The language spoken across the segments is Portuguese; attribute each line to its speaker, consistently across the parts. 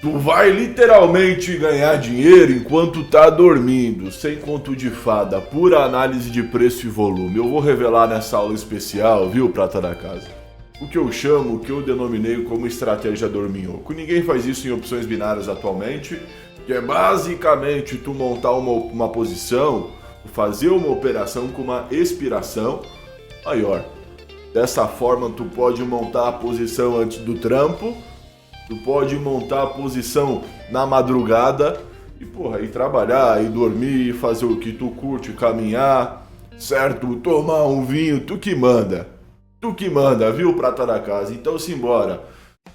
Speaker 1: Tu vai literalmente ganhar dinheiro enquanto tá dormindo, sem conto de fada, pura análise de preço e volume. Eu vou revelar nessa aula especial, viu, prata da casa? O que eu chamo, o que eu denominei como estratégia dorminhoco. Ninguém faz isso em opções binárias atualmente, que é basicamente tu montar uma posição, fazer uma operação com uma expiração maior. Dessa forma tu pode montar a posição antes do trampo, tu pode montar a posição na madrugada e, porra, ir trabalhar, ir dormir, fazer o que tu curte, caminhar, certo? Tomar um vinho, tu que manda. Tu que manda, viu, prata da casa? Então simbora.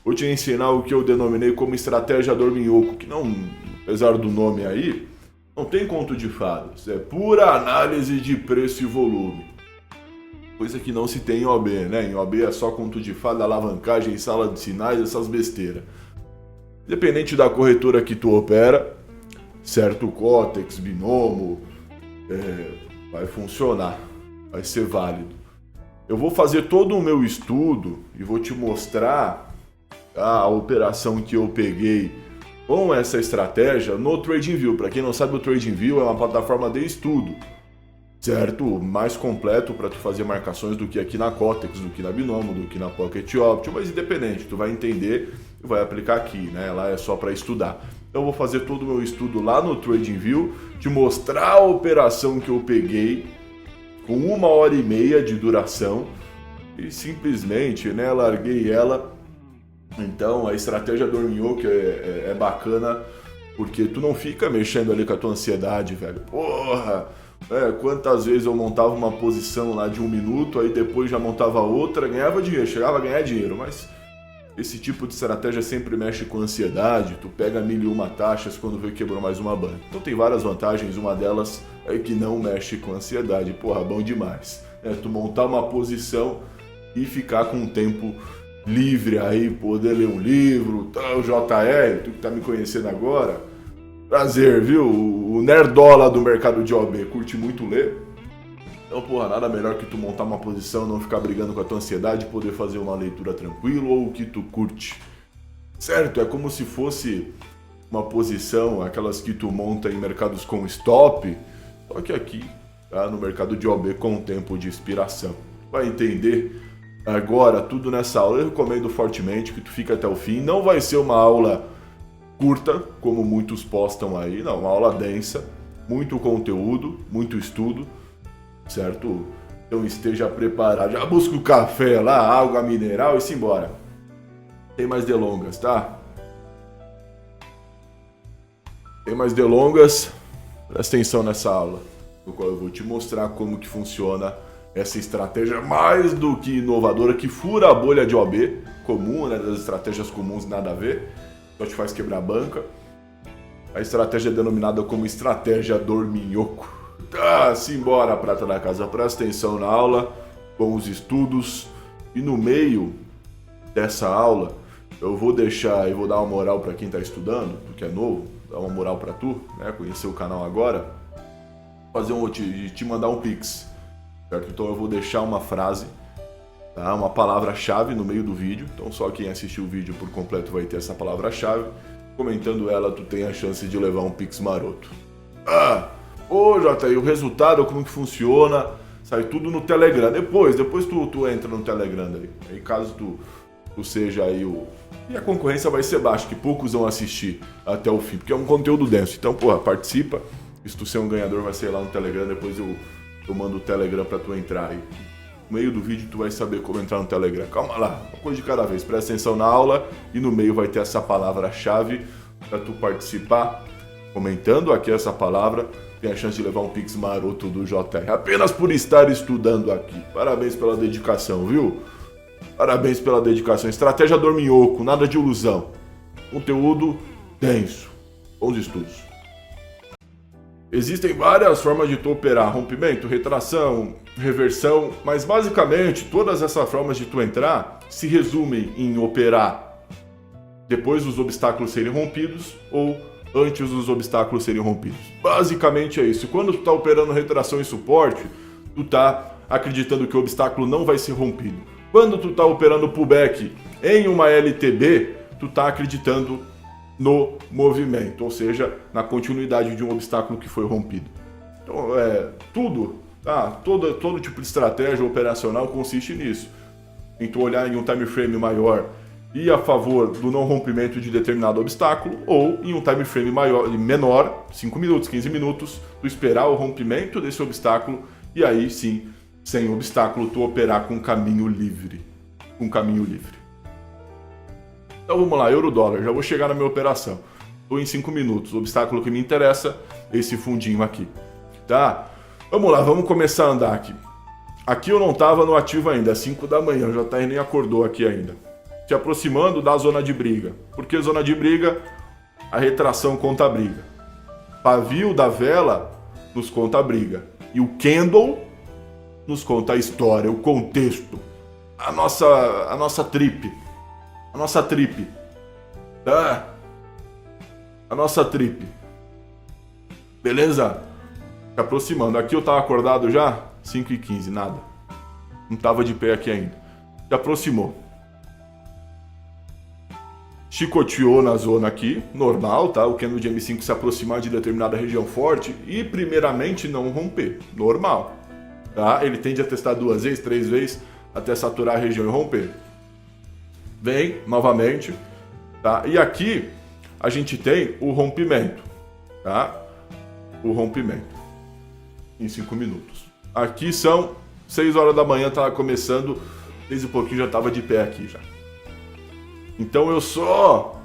Speaker 1: Vou te ensinar o que eu denominei como estratégia dorminhoco, que não, apesar do nome aí, não tem conto de fadas. É pura análise de preço e volume. Coisa que não se tem em OB, né? Em OB é só conto de fada, alavancagem, sala de sinais, essas besteiras. Independente da corretora que tu opera, certo? Cotex, Binomo, vai funcionar, vai ser válido. Eu vou fazer todo o meu estudo e vou te mostrar a operação que eu peguei com essa estratégia no TradingView. Para quem não sabe, o TradingView é uma plataforma de estudo, certo? Mais completo para tu fazer marcações do que aqui na Cotex, do que na Binomo, do que na Pocket Option, mas independente, tu vai entender e vai aplicar aqui, né? Lá é só para estudar. Então eu vou fazer todo o meu estudo lá no TradingView, te mostrar a operação que eu peguei com 1h30 de duração e simplesmente, né, larguei ela. Então a estratégia dorminhoco é bacana porque tu não fica mexendo ali com a tua ansiedade, velho. Porra! Quantas vezes eu montava uma posição lá de 1 minuto, aí depois já montava outra, ganhava dinheiro, chegava a ganhar dinheiro, mas esse tipo de estratégia sempre mexe com ansiedade, tu pega 1001 taxas quando vê que quebrou mais uma banca. Então tem várias vantagens, uma delas é que não mexe com ansiedade, porra, bom demais. Tu montar uma posição e ficar com um tempo livre aí, poder ler um livro, tal, JR, tu que tá me conhecendo agora, prazer, viu? O nerdola do mercado de OB curte muito ler. Então, porra, nada melhor que tu montar uma posição, não ficar brigando com a tua ansiedade, poder fazer uma leitura tranquilo ou o que tu curte. Certo? É como se fosse uma posição, aquelas que tu monta em mercados com stop, só que aqui, tá? No mercado de OB com tempo de expiração. Vai entender agora tudo nessa aula. Eu recomendo fortemente que tu fique até o fim. Não vai ser uma aula curta, como muitos postam aí, não, uma aula densa, muito conteúdo, muito estudo, certo? Então esteja preparado, já busca o café lá, água mineral e simbora. Tem mais delongas, tá? Tem mais delongas, presta atenção nessa aula, no qual eu vou te mostrar como que funciona essa estratégia mais do que inovadora, que fura a bolha de OB comum, né, das estratégias comuns nada a ver, só te faz quebrar a banca. A estratégia é denominada como estratégia dorminhoco. Tá, simbora, prata da casa, presta atenção na aula, com os estudos. E no meio dessa aula, eu vou deixar e vou dar uma moral para quem tá estudando, porque é novo, dar uma moral para tu, né, conhecer o canal agora, te mandar um pix, certo? Então eu vou deixar uma frase, tá? Uma palavra-chave no meio do vídeo, então só quem assistiu o vídeo por completo vai ter essa palavra-chave. Comentando ela, tu tem a chance de levar um pix maroto. Jota, o resultado, como que funciona, sai tudo no Telegram. Depois tu entra no Telegram aí caso tu seja aí E a concorrência vai ser baixa, que poucos vão assistir até o fim, porque é um conteúdo denso. Então, porra, participa. Se tu ser um ganhador, vai ser lá no Telegram, depois eu mando o Telegram pra tu entrar aí. No meio do vídeo tu vai saber como entrar no Telegram. Calma lá, uma coisa de cada vez. Presta atenção na aula e no meio vai ter essa palavra-chave para tu participar. Comentando aqui essa palavra, tem a chance de levar um pix maroto do JR. Apenas por estar estudando aqui. Parabéns pela dedicação, viu? Parabéns pela dedicação. Estratégia dorminhoco, nada de ilusão. Conteúdo denso. Bons estudos. Existem várias formas de tu operar, rompimento, retração, reversão, mas basicamente todas essas formas de tu entrar se resumem em operar depois dos obstáculos serem rompidos ou antes dos obstáculos serem rompidos. Basicamente é isso. Quando tu tá operando retração e suporte, tu tá acreditando que o obstáculo não vai ser rompido. Quando tu tá operando pullback em uma LTB, tu tá acreditando no movimento, ou seja, na continuidade de um obstáculo que foi rompido. Então, tudo, tá? Todo tipo de estratégia operacional consiste nisso. Então, olhar em um time frame maior e a favor do não rompimento de determinado obstáculo, ou em um time frame menor, 5 minutos, 15 minutos, tu esperar o rompimento desse obstáculo e aí sim, sem obstáculo, tu operar com caminho livre. Então vamos lá, euro-dólar, já vou chegar na minha operação. Estou em 5 minutos, o obstáculo que me interessa, esse fundinho aqui. Tá? Vamos lá, vamos começar a andar aqui. Aqui eu não estava no ativo ainda, é 5 da manhã, o JR nem acordou aqui ainda. Se aproximando da zona de briga. Por que zona de briga? A retração conta a briga. Pavio da vela nos conta a briga. E o candle nos conta a história, o contexto. A nossa trip. Tá? A nossa trip. Beleza? Se aproximando. Aqui eu tava acordado já? 5h15, nada. Não tava de pé aqui ainda. Se aproximou. Chicoteou na zona aqui, normal, tá? O candle de M5 se aproximar de determinada região forte e primeiramente não romper, normal, tá? Ele tende a testar 2 vezes, 3 vezes até saturar a região e romper. Vem novamente, tá? E aqui a gente tem o rompimento, tá? O rompimento em 5 minutos. Aqui são 6 horas da manhã, tava começando, 6 e pouquinho já tava de pé aqui já. Então eu só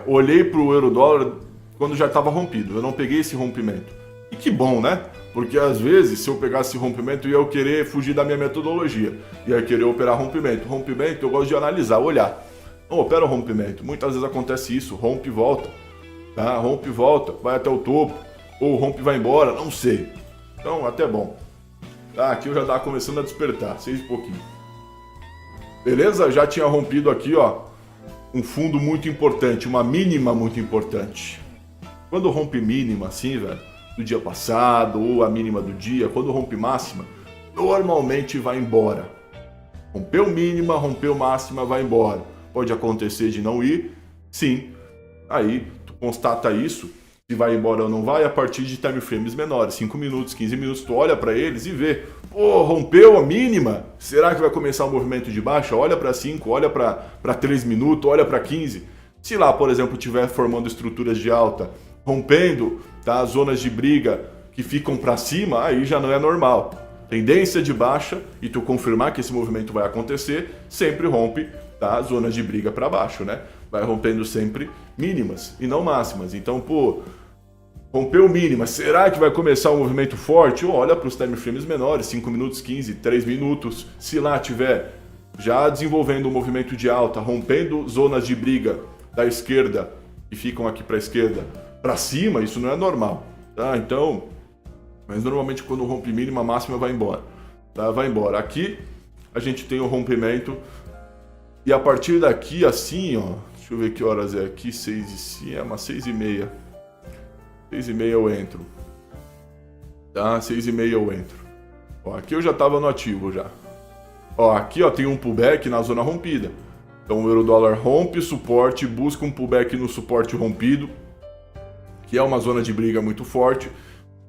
Speaker 1: olhei para o euro-dólar quando já estava rompido. Eu não peguei esse rompimento. E que bom, né? Porque às vezes, se eu pegasse esse rompimento, eu ia querer fugir da minha metodologia. Ia querer operar rompimento. Rompimento eu gosto de analisar, olhar. Não opera o rompimento. Muitas vezes acontece isso. Rompe e volta. Tá? Rompe e volta. Vai até o topo. Ou rompe e vai embora. Não sei. Então, até bom. Tá, aqui eu já estava começando a despertar, 6 e pouquinho. Beleza? Já tinha rompido aqui, ó, um fundo muito importante, uma mínima muito importante. Quando rompe mínima, assim, velho, do dia passado, ou a mínima do dia, quando rompe máxima, normalmente vai embora. Rompeu mínima, rompeu máxima, vai embora. Pode acontecer de não ir, sim. Aí, tu constata isso, se vai embora ou não vai, a partir de time frames menores, 5 minutos, 15 minutos, tu olha para eles e vê, pô, rompeu a mínima, será que vai começar um movimento de baixa? Olha para 5, olha para 3 minutos, olha para 15. Se lá, por exemplo, estiver formando estruturas de alta, rompendo, tá, zonas de briga que ficam para cima, aí já não é normal. Tendência de baixa, e tu confirmar que esse movimento vai acontecer, sempre rompe, tá, zonas de briga para baixo, né? Vai rompendo sempre mínimas e não máximas. Então, pô, rompeu mínima, será que vai começar um movimento forte? Olha para os time frames menores, 5 minutos, 15, 3 minutos. Se lá tiver já desenvolvendo um movimento de alta, rompendo zonas de briga da esquerda, que ficam aqui para a esquerda, para cima, isso não é normal, tá? Então, mas normalmente quando rompe mínima, máxima vai embora, tá? Vai embora. Aqui a gente tem o rompimento e a partir daqui, assim, ó, deixa eu ver que horas é aqui, 6h30. 6h30 eu entro. Tá? 6h30 eu entro. Ó, aqui eu já tava no ativo já. Ó, aqui ó, tem um pullback na zona rompida. Então o euro-dólar rompe suporte, busca um pullback no suporte rompido, que é uma zona de briga muito forte,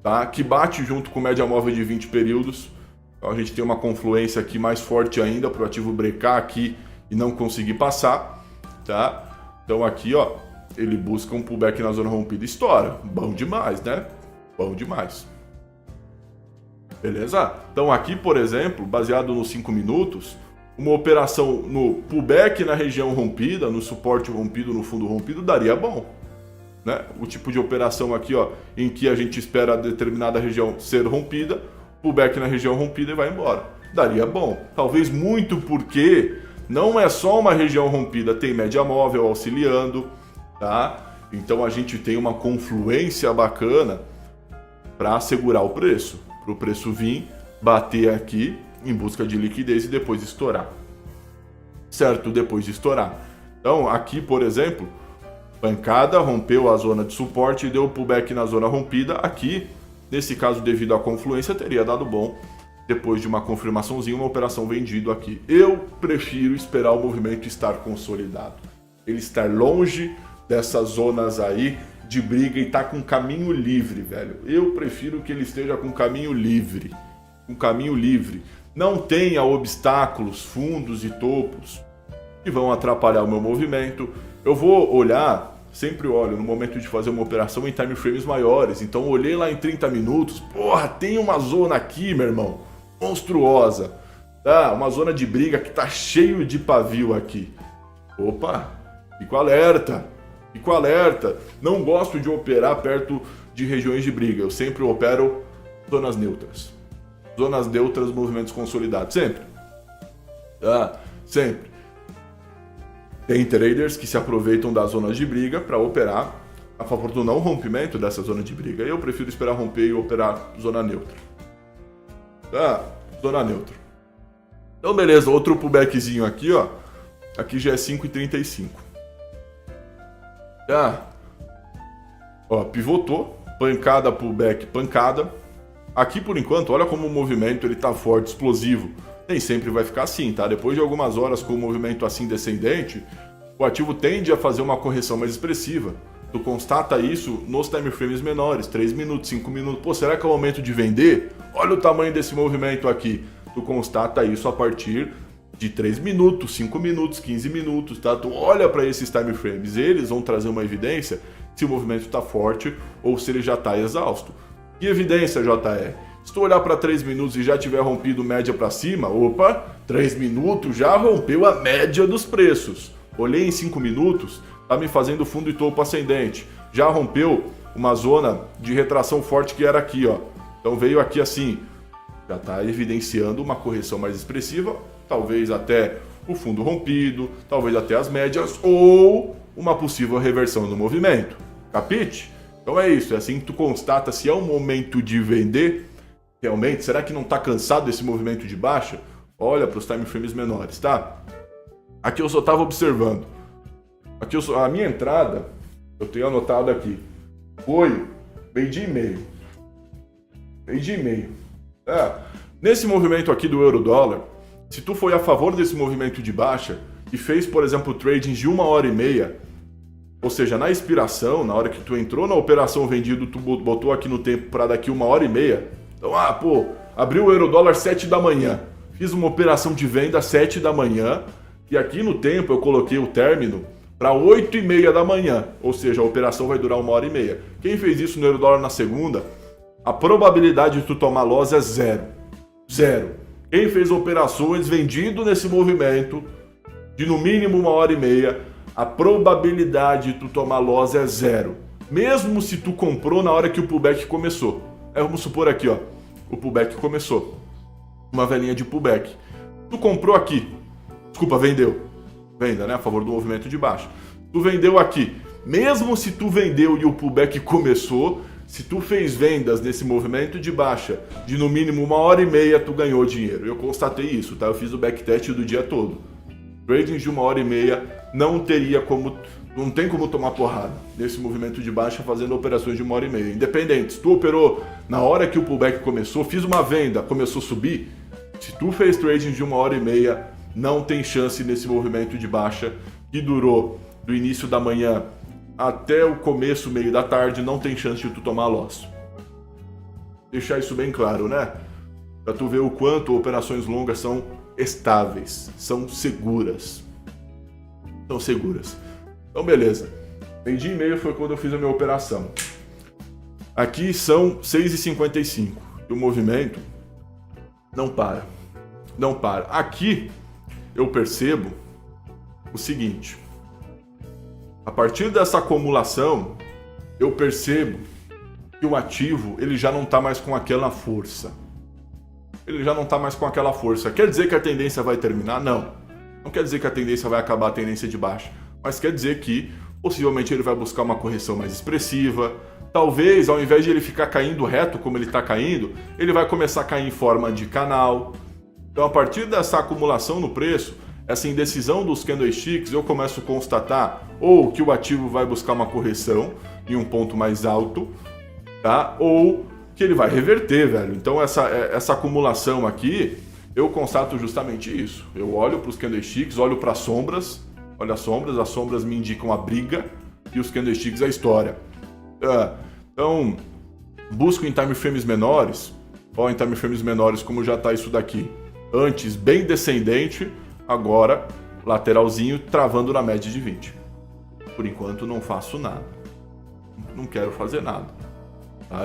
Speaker 1: tá? Que bate junto com média móvel de 20 períodos. Então a gente tem uma confluência aqui mais forte ainda para o ativo brecar aqui e não conseguir passar, tá? Então aqui, ó, ele busca um pullback na zona rompida e estoura. Bom demais, né? Bom demais. Beleza? Então aqui, por exemplo, baseado nos 5 minutos, uma operação no pullback na região rompida, no suporte rompido, no fundo rompido, daria bom. Né? O tipo de operação aqui, ó, em que a gente espera determinada região ser rompida, pullback na região rompida e vai embora. Daria bom. Talvez muito porque não é só uma região rompida, tem média móvel auxiliando, tá? Então a gente tem uma confluência bacana para segurar o preço, para o preço vir, bater aqui em busca de liquidez e depois estourar. Certo? Depois de estourar. Então aqui, por exemplo, pancada, rompeu a zona de suporte e deu pullback na zona rompida. Aqui, nesse caso, devido à confluência, teria dado bom depois de uma confirmaçãozinha, uma operação vendida aqui. Eu prefiro esperar o movimento estar consolidado. Ele estar longe dessas zonas aí de briga e tá com caminho livre, velho. Eu prefiro que ele esteja com caminho livre. Com caminho livre. Não tenha obstáculos, fundos e topos que vão atrapalhar o meu movimento. Eu vou olhar, sempre olho no momento de fazer uma operação em time frames maiores. Então olhei lá em 30 minutos, porra, tem uma zona aqui, meu irmão, monstruosa. Tá? Uma zona de briga que tá cheio de pavio aqui. Opa, fico alerta. Fico alerta. Não gosto de operar perto de regiões de briga. Eu sempre opero zonas neutras. Zonas neutras, movimentos consolidados. Sempre. Tá? Sempre. Tem traders que se aproveitam das zonas de briga para operar a favor do não rompimento dessa zona de briga. Eu prefiro esperar romper e operar zona neutra. Tá? Zona neutra. Então, beleza. Outro pullbackzinho aqui, ó. Aqui já é 5,35. Tá? Ó, pivotou. Pancada, pullback, pancada. Aqui, por enquanto, olha como o movimento ele tá forte, explosivo. Nem sempre vai ficar assim, tá? Depois de algumas horas com o movimento assim descendente, o ativo tende a fazer uma correção mais expressiva. Tu constata isso nos time frames menores, 3 minutos, 5 minutos. Pô, será que é o momento de vender? Olha o tamanho desse movimento aqui. Tu constata isso a partir de 3 minutos, 5 minutos, 15 minutos, tá? Tu olha para esses time frames, eles vão trazer uma evidência se o movimento está forte ou se ele já está exausto. Que evidência, JR? Se tu olhar para 3 minutos e já tiver rompido média para cima, opa, 3 minutos já rompeu a média dos preços. Olhei em 5 minutos, tá me fazendo fundo e topo ascendente. Já rompeu uma zona de retração forte que era aqui, ó. Então veio aqui assim, já está evidenciando uma correção mais expressiva, talvez até o fundo rompido, talvez até as médias ou uma possível reversão no movimento. Capite? Então é isso, é assim que tu constata se é um momento de vender. Realmente, será que não está cansado desse movimento de baixa? Olha para os time frames menores, tá? Aqui eu só estava observando. Aqui a minha entrada, eu tenho anotado aqui, foi meio-dia e meio. Meio-dia e meio. Nesse movimento aqui do euro-dólar, se tu foi a favor desse movimento de baixa e fez, por exemplo, tradings de 1h30, ou seja, na expiração, na hora que tu entrou na operação vendido, tu botou aqui no tempo para daqui 1h30, então, abriu o euro-dólar 7 da manhã, fiz uma operação de venda 7 da manhã, e aqui no tempo eu coloquei o término para 8h30 da manhã, ou seja, a operação vai durar 1h30. Quem fez isso no euro-dólar na segunda, a probabilidade de tu tomar loss é zero. Zero. Quem fez operações vendido nesse movimento de no mínimo 1h30, a probabilidade de tu tomar loss é zero. Mesmo se tu comprou na hora que o pullback começou. Vamos supor aqui, ó, o pullback começou. Uma velinha de pullback. Tu comprou aqui. Desculpa, vendeu. Venda, né? A favor do movimento de baixa. Tu vendeu aqui. Mesmo se tu vendeu e o pullback começou, se tu fez vendas nesse movimento de baixa de no mínimo 1h30, tu ganhou dinheiro. Eu constatei isso, tá? Eu fiz o backtest do dia todo. Trading de 1h30 não tem como tomar porrada nesse movimento de baixa fazendo operações de 1h30. Independente, se tu operou na hora que o pullback começou, fiz uma venda, começou a subir, se tu fez trading de 1h30, não tem chance nesse movimento de baixa que durou do início da manhã até o começo, meio da tarde, não tem chance de tu tomar loss. Deixar isso bem claro, né? Pra tu ver o quanto operações longas são estáveis, são seguras. São seguras. Então, beleza. Meio-dia e meio foi quando eu fiz a minha operação. Aqui são 6h55. E o movimento não para. Não para. Aqui eu percebo o seguinte. A partir dessa acumulação, eu percebo que o ativo ele já não está mais com aquela força. Ele já não está mais com aquela força. Quer dizer que a tendência vai terminar? Não. Não quer dizer que a tendência vai acabar a tendência de baixa. Mas quer dizer que possivelmente ele vai buscar uma correção mais expressiva. Talvez, ao invés de ele ficar caindo reto como ele está caindo, ele vai começar a cair em forma de canal. Então, a partir dessa acumulação no preço, essa indecisão dos candlesticks, eu começo a constatar ou que o ativo vai buscar uma correção em um ponto mais alto, tá? Ou que ele vai reverter, velho. Então essa acumulação aqui, eu constato justamente isso. Eu olho para os candlesticks, olho para as sombras, olha as sombras me indicam a briga e os candlesticks a história. Então, busco em time frames menores, em time frames menores como já está isso daqui. Antes bem descendente, agora lateralzinho travando na média de 20. Por enquanto não faço nada. Não quero fazer nada.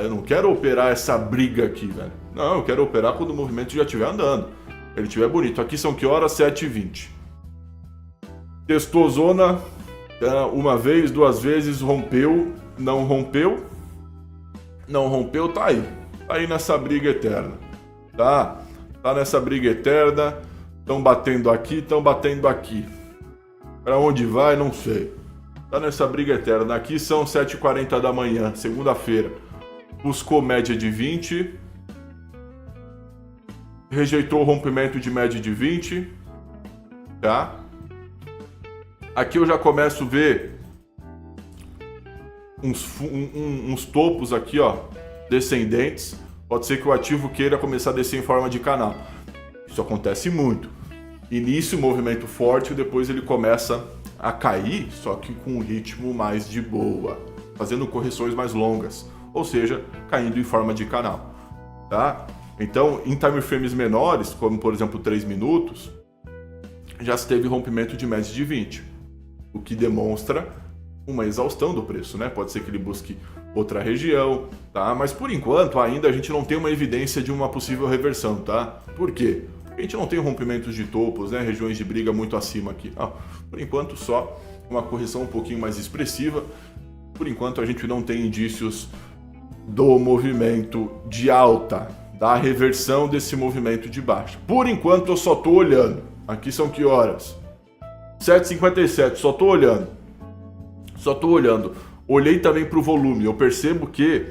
Speaker 1: Eu não quero operar essa briga aqui, velho. Não, eu quero operar quando o movimento já estiver andando. Ele estiver bonito. Aqui são que horas? 7h20. Testou zona uma vez, duas vezes, rompeu, não rompeu. Não rompeu, tá aí. Tá aí nessa briga eterna. Tá nessa briga eterna. Estão batendo aqui, estão batendo aqui. Pra onde vai, não sei. Tá nessa briga eterna. Aqui são 7h40 da manhã, segunda-feira. Buscou média de 20. Rejeitou o rompimento de média de 20. Tá? Aqui eu já começo a ver uns topos aqui, ó, descendentes. Pode ser que o ativo queira começar a descer em forma de canal. Isso acontece muito. Início, movimento forte, depois ele começa a cair, só que com um ritmo mais de boa, fazendo correções mais longas, ou seja, caindo em forma de canal, tá? Então, em time frames menores, como por exemplo 3 minutos, já se teve rompimento de média de 20, o que demonstra uma exaustão do preço, né? Pode ser que ele busque outra região, tá? Mas por enquanto ainda a gente não tem uma evidência de uma possível reversão, tá? Por quê? Porque a gente não tem rompimentos de topos, né? Regiões de briga muito acima aqui. Por enquanto só uma correção um pouquinho mais expressiva. Por enquanto a gente não tem indícios do movimento de alta, da reversão desse movimento de baixa. Por enquanto eu só tô olhando. Aqui são que horas? 7h57, só tô olhando. Olhei também para o volume. Eu percebo que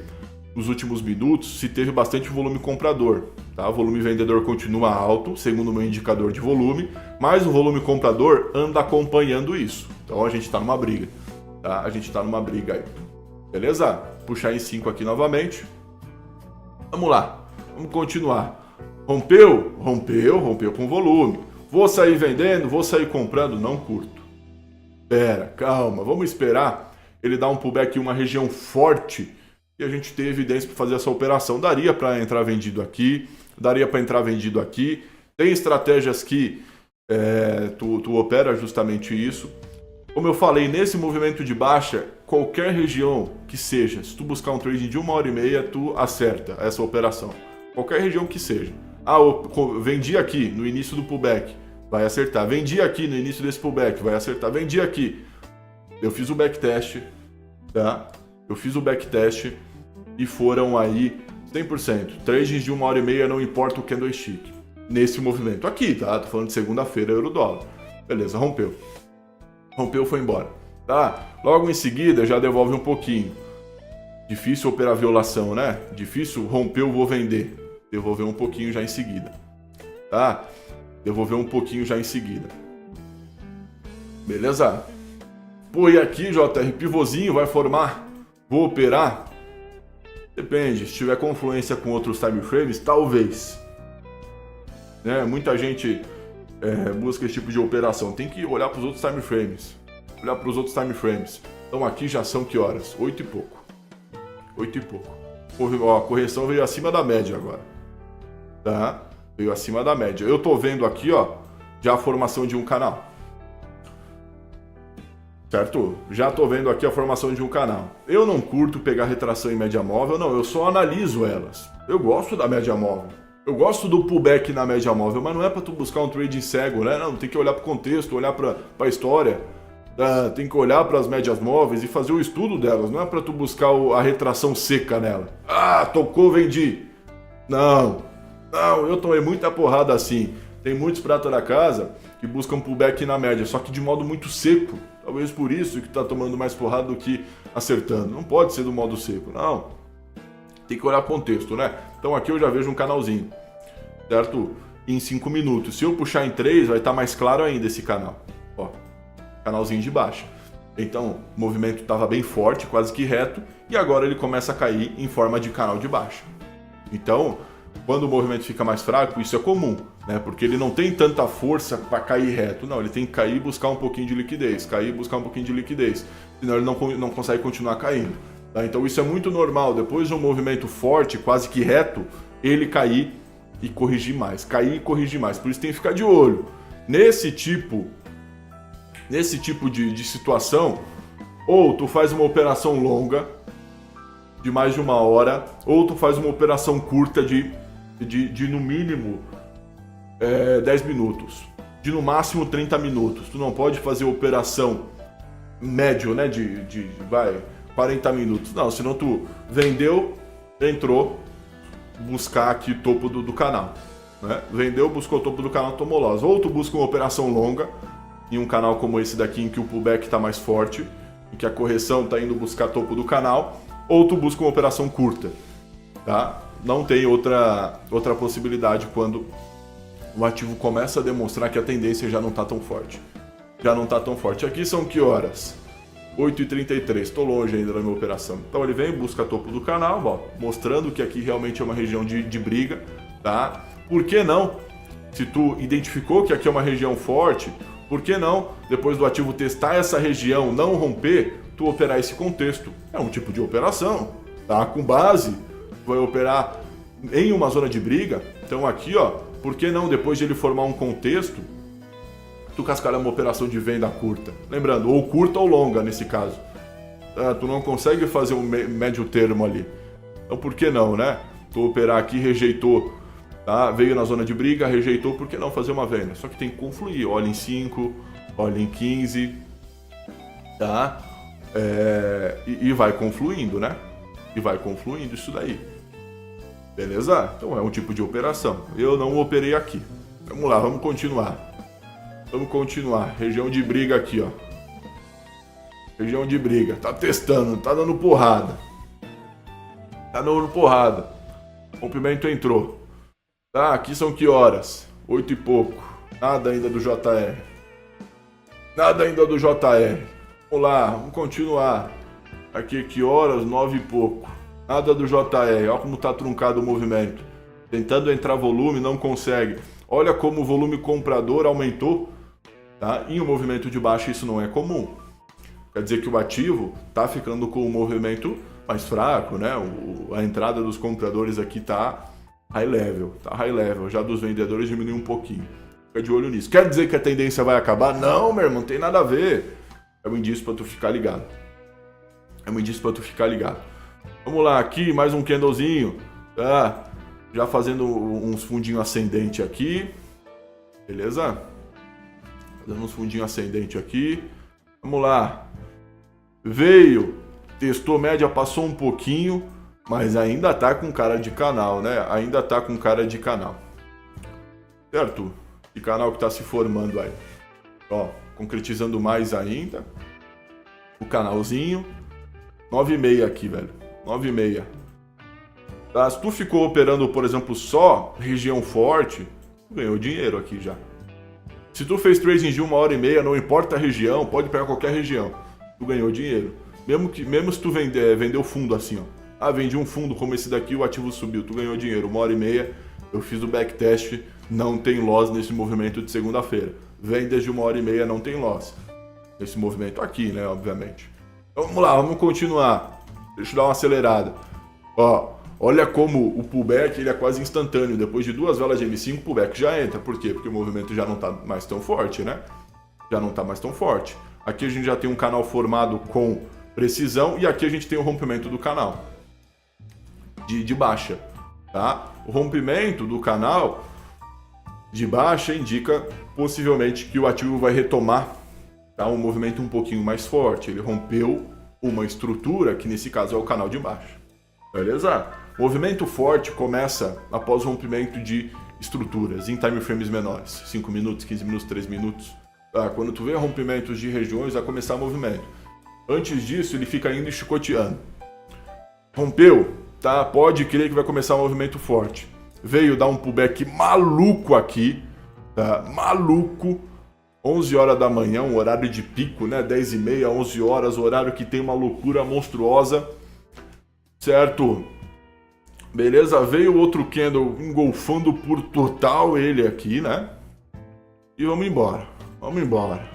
Speaker 1: nos últimos minutos se teve bastante volume comprador. Tá? O volume vendedor continua alto, segundo o meu indicador de volume, mas o volume comprador anda acompanhando isso. Então a gente está numa briga. Tá? A gente está numa briga aí. Beleza? Puxar em 5 aqui novamente. Vamos lá. Vamos continuar. Rompeu com volume. Vou sair vendendo, vou sair comprando, não curto. Pera, calma, vamos esperar ele dar um pullback em uma região forte e a gente ter evidência para fazer essa operação. Daria para entrar vendido aqui, Tem estratégias que tu opera justamente isso. Como eu falei, nesse movimento de baixa, qualquer região que seja, se tu buscar um trade de 1h30, tu acerta essa operação. Qualquer região que seja. Eu vendi aqui no início do pullback, vai acertar. Vendi aqui no início desse pullback, vai acertar. Vendi aqui. Eu fiz o backtest, tá? E foram aí 100%. Trades de 1h30, não importa o candlestick. Nesse movimento aqui, tá? Tô falando de segunda-feira, euro-dólar. Beleza, rompeu. Foi embora, tá? Logo em seguida já devolve um pouquinho. Difícil operar violação, né? Difícil, rompeu, vou vender. Devolver um pouquinho já em seguida, tá? Beleza? Pô, e aqui, JR, pivôzinho vai formar? Vou operar? Depende, se tiver confluência com outros time frames, talvez. Né? Muita gente busca esse tipo de operação. Tem que olhar para os outros time frames. Então aqui já são que horas? 8 e pouco. Ó, a correção veio acima da média agora. Tá? Veio acima da média. Eu tô vendo aqui, ó, já a formação de um canal. Certo? Já tô vendo aqui a formação de um canal. Eu não curto pegar retração em média móvel, não. Eu só analiso elas. Eu gosto da média móvel. Eu gosto do pullback na média móvel, mas não é para tu buscar um trading cego, né? Não, tem que olhar para o contexto, olhar para a história. Tem que olhar para as médias móveis e fazer o estudo delas. Não é para tu buscar a retração seca nela. Tocou, vendi. Não, eu tomei muita porrada assim. Tem muitos prata da casa que buscam pullback na média, só que de modo muito seco. Talvez por isso que tá tomando mais porrada do que acertando. Não pode ser do modo seco, não. Tem que olhar o contexto, né? Então aqui eu já vejo um canalzinho, certo? Em 5 minutos. Se eu puxar em 3, vai estar mais claro ainda esse canal. Ó, canalzinho de baixa. Então, o movimento estava bem forte, quase que reto, e agora ele começa a cair em forma de canal de baixa. Então, quando o movimento fica mais fraco, isso é comum, né? Porque ele não tem tanta força para cair reto. Não, ele tem que cair e buscar um pouquinho de liquidez, cair e buscar um pouquinho de liquidez. Senão ele não consegue continuar caindo. Tá? Então isso é muito normal. Depois de um movimento forte, quase que reto, ele cair e corrigir mais. Cair e corrigir mais. Por isso tem que ficar de olho. Nesse tipo de situação, ou tu faz uma operação longa, de mais de 1 hora, ou tu faz uma operação curta de no mínimo 10 minutos, de no máximo 30 minutos. Tu não pode fazer operação médio, né, de 40 minutos. Não, senão tu vendeu, entrou, buscar aqui topo do canal. Né? Vendeu, buscou o topo do canal, tomou loss. Ou tu busca uma operação longa, em um canal como esse daqui, em que o pullback está mais forte, em que a correção está indo buscar topo do canal, ou tu busca uma operação curta, tá? Não tem outra possibilidade quando o ativo começa a demonstrar que a tendência já não está tão forte. Já não está tão forte. Aqui são que horas? 8h33, estou longe ainda da minha operação. Então ele vem, busca topo do canal, ó, mostrando que aqui realmente é uma região de briga, tá? Por que não? Se tu identificou que aqui é uma região forte, por que não, depois do ativo testar essa região, não romper, tu operar esse contexto? É um tipo de operação, tá? Com base, vai operar em uma zona de briga. Então aqui, ó, por que não, depois de ele formar um contexto, tu cascar uma operação de venda curta? Lembrando, ou curta ou longa nesse caso. Tu não consegue fazer um médio termo ali. Então por que não, né? Tu operar aqui, rejeitou, tá? Veio na zona de briga, rejeitou, por que não fazer uma venda? Só que tem que confluir, olha em 5, olha em 15, tá? E vai confluindo, né? E vai confluindo isso daí. Beleza? Então é um tipo de operação. Eu não operei aqui. Vamos lá, vamos continuar. Vamos continuar. Região de briga aqui, ó. Região de briga. Tá testando, tá dando porrada. Tá dando porrada. Rompimento entrou. Tá, aqui são que horas? 8 e pouco. Nada ainda do JR. Nada ainda do JR. Vamos lá, vamos continuar. Aqui que horas? 9 e pouco. Nada do JR. Olha como tá truncado o movimento. Tentando entrar volume, não consegue. Olha como o volume comprador aumentou. Tá? Em um movimento de baixa isso não é comum. Quer dizer que o ativo tá ficando com o movimento mais fraco, né? A entrada dos compradores aqui tá high level, tá high level. Já dos vendedores diminuiu um pouquinho. Fica de olho nisso. Quer dizer que a tendência vai acabar? Não, meu irmão, não tem nada a ver. É um indício para tu ficar ligado. É um indício para tu ficar ligado. Vamos lá, aqui mais um candlezinho, tá? Já fazendo uns fundinhos ascendente aqui. Beleza? Fazendo uns fundinhos ascendente aqui. Vamos lá. Veio, testou média, passou um pouquinho, mas ainda tá com cara de canal, né? Ainda tá com cara de canal. Certo? E canal que tá se formando aí. Ó, concretizando mais ainda. O canalzinho. 9,5 aqui, velho. 9,5. Tá? Se tu ficou operando, por exemplo, só região forte, tu ganhou dinheiro aqui já. Se tu fez trading de 1h30, não importa a região, pode pegar qualquer região. Tu ganhou dinheiro. Mesmo se tu vendeu fundo assim, ó. Ah, vendi um fundo como esse daqui, o ativo subiu, tu ganhou dinheiro. 1h30, eu fiz o backtest, não tem loss nesse movimento de segunda-feira. Vendas de 1h30 não tem loss. Nesse movimento aqui, né, obviamente. Então, vamos lá, vamos continuar. Deixa eu dar uma acelerada. Ó, olha como o pullback ele é quase instantâneo. Depois de 2 velas de M5, o pullback já entra. Por quê? Porque o movimento já não tá mais tão forte, né? Já não tá mais tão forte. Aqui a gente já tem um canal formado com precisão e aqui a gente tem o rompimento do canal de baixa, tá? O rompimento do canal de baixa indica possivelmente que o ativo vai retomar, tá? Um movimento um pouquinho mais forte. Ele rompeu uma estrutura que nesse caso é o canal de baixa. Beleza? Movimento forte começa após o rompimento de estruturas em time frames menores, 5 minutos, 15 minutos, 3 minutos. Tá? Quando tu vê rompimentos de regiões, vai começar o movimento. Antes disso, ele fica indo chicoteando. Rompeu, tá? Pode crer que vai começar um movimento forte. Veio dar um pullback maluco aqui, tá? Maluco. 11 horas da manhã, um horário de pico, né? 10h30, 11 horas, horário que tem uma loucura monstruosa. Certo? Beleza, veio outro candle engolfando por total ele aqui, né? E vamos embora, vamos embora,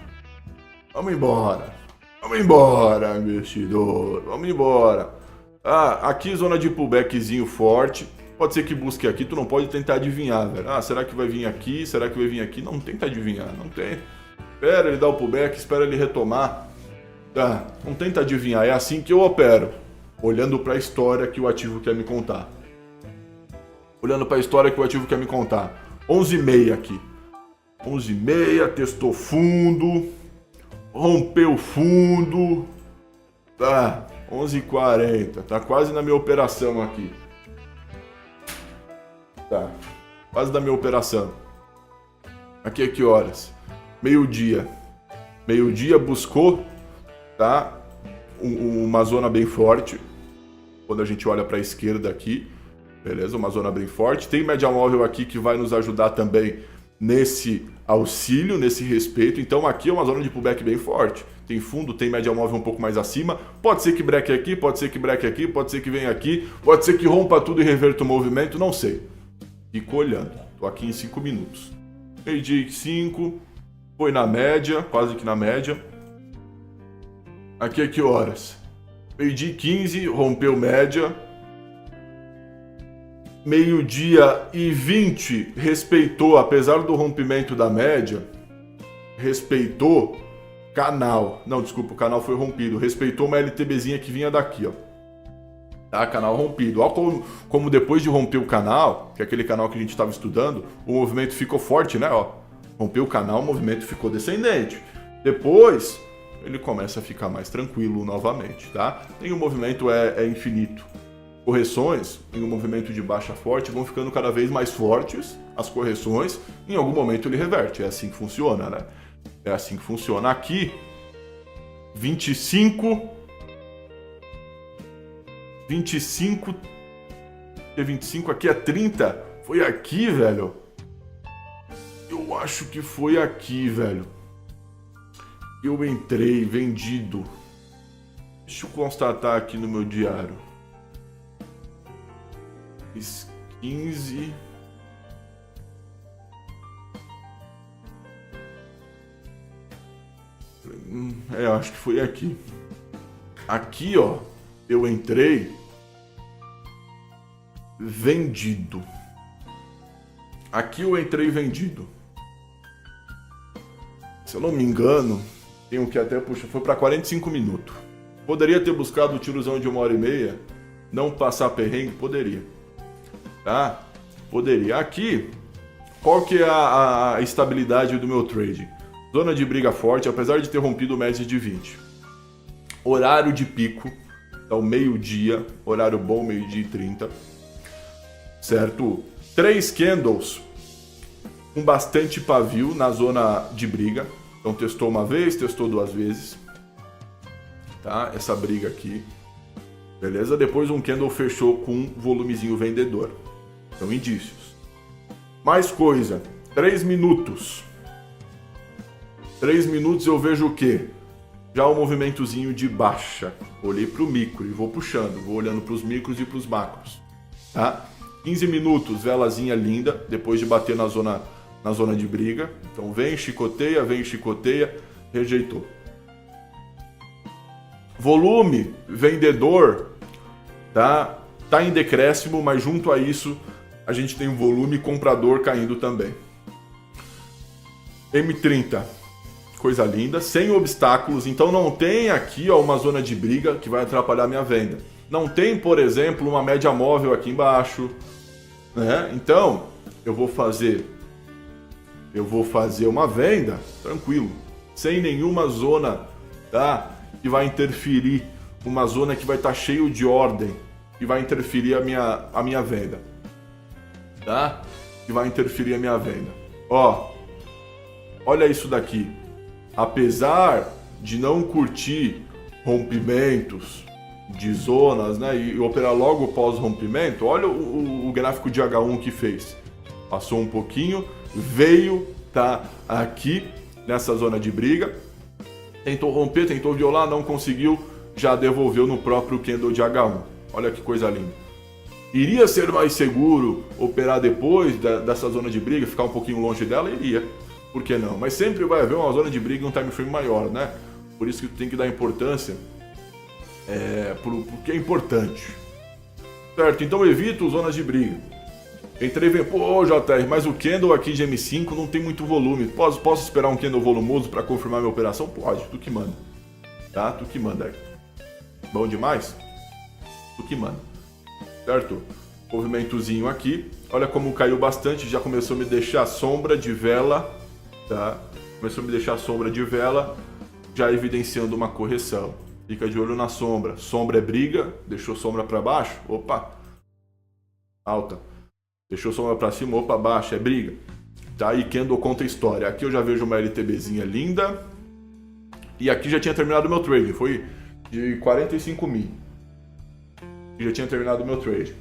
Speaker 1: vamos embora, vamos embora, investidor, vamos embora. Ah, aqui zona de pullbackzinho forte, pode ser que busque aqui, tu não pode tentar adivinhar, velho. Ah, será que vai vir aqui, será que vai vir aqui? Não tenta adivinhar, não tem. Espera ele dar o pullback, espera ele retomar. Tá, não tenta adivinhar, é assim que eu opero, olhando para a história que o ativo quer me contar. Olhando para a história que o ativo quer me contar. 11h30 aqui. 11h30, testou fundo. Rompeu fundo. Tá, 11h40. Tá quase na minha operação aqui. Tá, quase na minha operação. Aqui é que horas? Meio-dia. Meio-dia buscou, tá? Uma zona bem forte. Quando a gente olha para a esquerda aqui. Beleza, uma zona bem forte. Tem média móvel aqui que vai nos ajudar também nesse auxílio, nesse respeito. Então aqui é uma zona de pullback bem forte. Tem fundo, tem média móvel um pouco mais acima. Pode ser que breque aqui, pode ser que breque aqui, pode ser que venha aqui, pode ser que rompa tudo e reverta o movimento, não sei. Fico olhando. Tô aqui em 5 minutos. Meio-dia e 5. Foi na média, quase que na média. Aqui é que horas? Meio-dia e 15, rompeu média. Meio-dia e 20, respeitou, apesar do rompimento da média, respeitou canal. Não, desculpa, o canal foi rompido. Respeitou uma LTBzinha que vinha daqui, ó. Tá, canal rompido. Ó como depois de romper o canal, que é aquele canal que a gente estava estudando, o movimento ficou forte, né, ó. Rompeu o canal, o movimento ficou descendente. Depois, ele começa a ficar mais tranquilo novamente, tá? E o movimento é infinito. Correções em um movimento de baixa forte vão ficando cada vez mais fortes, as correções, em algum momento ele reverte, é assim que funciona, né? É assim que funciona. Aqui, 25, aqui é 30, foi aqui, velho? Eu acho que foi aqui, velho. Eu entrei, vendido. Deixa eu constatar aqui no meu diário. 15. Acho que foi aqui. Aqui, ó, eu entrei vendido. Aqui eu entrei vendido. Se eu não me engano, tenho que até puxar, foi para 45 minutos. Poderia ter buscado o tirozão de 1h30, não passar perrengue? Poderia. Tá? Poderia. Aqui, qual que é a estabilidade do meu trade? Zona de briga forte, apesar de ter rompido o média de 20. Horário de pico, então meio-dia, horário bom, meio-dia e 30. Certo? 3 candles com bastante pavio na zona de briga. Então testou uma vez, testou 2 vezes. Tá? Essa briga aqui. Beleza? Depois um candle fechou com um volumezinho vendedor. São indícios. Mais coisa. 3 minutos. 3 minutos eu vejo o quê? Já um movimentozinho de baixa. Olhei para o micro e vou puxando. Vou olhando para os micros e para os macros. Tá? 15 minutos, velazinha linda. Depois de bater na zona de briga. Então vem, chicoteia, rejeitou. Volume, vendedor, tá em decréscimo, mas junto a isso a gente tem um volume comprador caindo também. M30, coisa linda, sem obstáculos, então não tem aqui, ó, uma zona de briga que vai atrapalhar minha venda. Não tem, por exemplo, uma média móvel aqui embaixo, né? Então, eu vou fazer uma venda tranquilo, sem nenhuma zona, tá? Que vai interferir, uma zona que vai estar cheio de ordem, que vai interferir a minha venda, tá? Que vai interferir a minha venda. Ó, olha isso daqui. Apesar de não curtir rompimentos de zonas, né, e operar logo pós-rompimento, olha o gráfico de H1 que fez. Passou um pouquinho, veio, tá aqui nessa zona de briga, tentou romper, tentou violar, não conseguiu, já devolveu no próprio candle de H1. Olha que coisa linda. Iria ser mais seguro operar depois dessa zona de briga, ficar um pouquinho longe dela? Iria. Por que não? Mas sempre vai haver uma zona de briga e um time frame maior, né? Por isso que tu tem que dar importância porque é importante. Certo? Então evito zonas de briga. Entrei e vem, pô, JR, mas o candle aqui de M5 não tem muito volume. Posso esperar um candle volumoso para confirmar minha operação? Pode, tu que manda. Tá? Tu que manda aí. Bom demais? Tu que manda. Certo? Movimentozinho aqui. Olha como caiu bastante, já começou a me deixar sombra de vela, tá? Começou a me deixar sombra de vela, já evidenciando uma correção. Fica de olho na sombra. Sombra é briga, deixou sombra para baixo, opa, alta. Deixou sombra para cima, opa, baixa, é briga. Tá? E candle conta história. Aqui eu já vejo uma LTBzinha linda. E aqui já tinha terminado o meu trade, foi de 45 mil. Já tinha terminado o meu trade.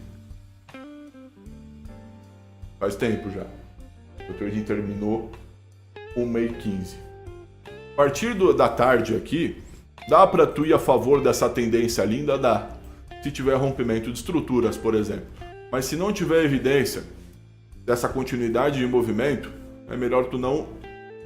Speaker 1: Faz tempo já. O trading terminou 1h15. A partir da tarde aqui, dá pra tu ir a favor dessa tendência linda? Dá. Se tiver rompimento de estruturas, por exemplo. Mas se não tiver evidência dessa continuidade de movimento, é melhor tu não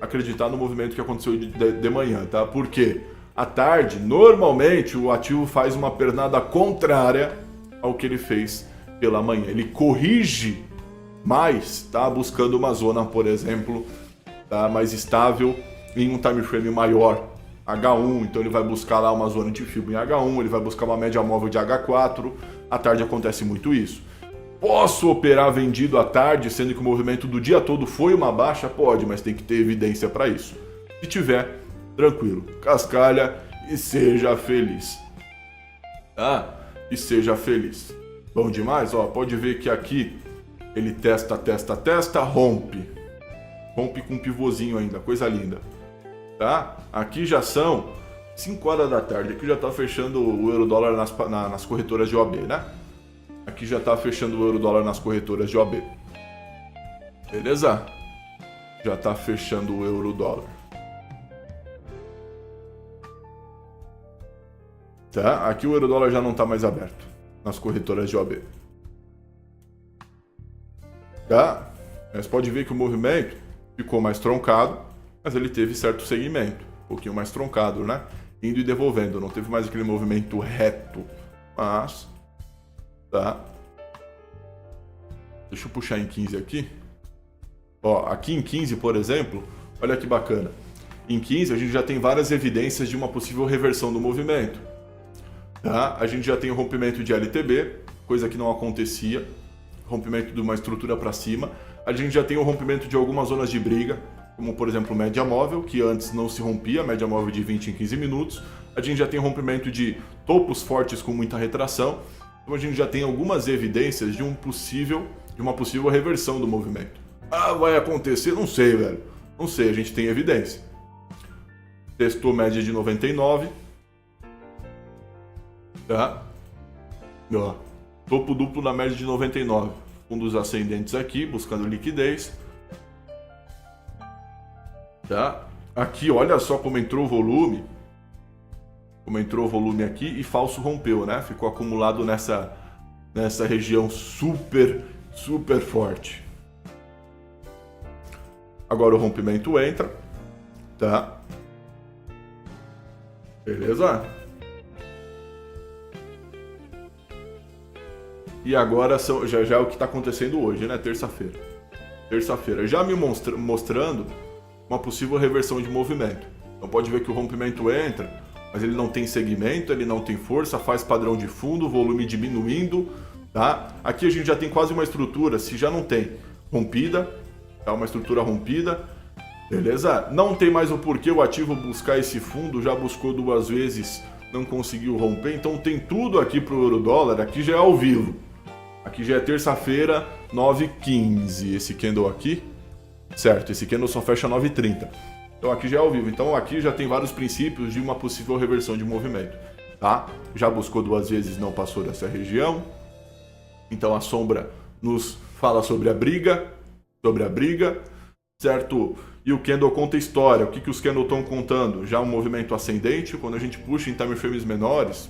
Speaker 1: acreditar no movimento que aconteceu de manhã, tá? Porque à tarde, normalmente, o ativo faz uma pernada contrária ao que ele fez pela manhã. Ele corrige mais, tá? Buscando uma zona, por exemplo, tá? Mais estável em um time frame maior, H1, então ele vai buscar lá uma zona de fibra em H1, ele vai buscar uma média móvel de H4, à tarde acontece muito isso. Posso operar vendido à tarde, sendo que o movimento do dia todo foi uma baixa? Pode, mas tem que ter evidência para isso. Se tiver, tranquilo, cascalha e seja feliz. Tá? E seja feliz. Bom demais? Ó, pode ver que aqui ele testa, rompe. Rompe com um pivôzinho ainda, coisa linda. Tá? Aqui já são 5 horas da tarde, aqui já tá fechando o euro-dólar nas corretoras de OB, né? Aqui já tá fechando o euro-dólar nas corretoras de OB. Beleza? Já tá fechando o euro-dólar. Tá? Aqui o euro-dólar já não tá mais aberto nas corretoras de OB. Tá? Mas pode ver que o movimento ficou mais troncado, mas ele teve certo segmento, um pouquinho mais troncado, né? Indo e devolvendo, não teve mais aquele movimento reto, mas... Tá? Deixa eu puxar em 15 aqui. Ó, aqui em 15, por exemplo, olha que bacana. Em 15 a gente já tem várias evidências de uma possível reversão do movimento. Tá? A gente já tem o rompimento de LTB, coisa que não acontecia. Rompimento de uma estrutura para cima. A gente já tem o rompimento de algumas zonas de briga, como por exemplo média móvel, que antes não se rompia, média móvel de 20 em 15 minutos. A gente já tem o rompimento de topos fortes com muita retração. Então a gente já tem algumas evidências de uma possível reversão do movimento. Ah, vai acontecer? Não sei, velho. Não sei, a gente tem evidência. Testou média de 99. Tá? Ó, topo duplo na média de 99. Fundos ascendentes aqui, buscando liquidez. Tá? Aqui, olha só como entrou o volume. Como entrou o volume aqui e falso rompeu, né? Ficou acumulado nessa região super forte. Agora o rompimento entra, tá? Beleza? E agora já é o que está acontecendo hoje, né? Terça-feira. Terça-feira. Já me mostrando uma possível reversão de movimento. Então pode ver que o rompimento entra, mas ele não tem segmento, ele não tem força, faz padrão de fundo, volume diminuindo, tá? Aqui a gente já tem quase uma estrutura, se já não tem rompida, tá? Uma estrutura rompida, beleza? Não tem mais o porquê o ativo buscar esse fundo, já buscou 2 vezes, não conseguiu romper, então tem tudo aqui pro euro-dólar, aqui já é ao vivo. Aqui já é terça-feira, 9h15, esse candle aqui, certo? Esse candle só fecha 9h30. Então aqui já é ao vivo, então aqui já tem vários princípios de uma possível reversão de movimento, tá? Já buscou 2 vezes, não passou dessa região. Então a sombra nos fala sobre a briga, certo? E o candle conta história. O que os candles estão contando? Já um movimento ascendente, quando a gente puxa em time frames menores,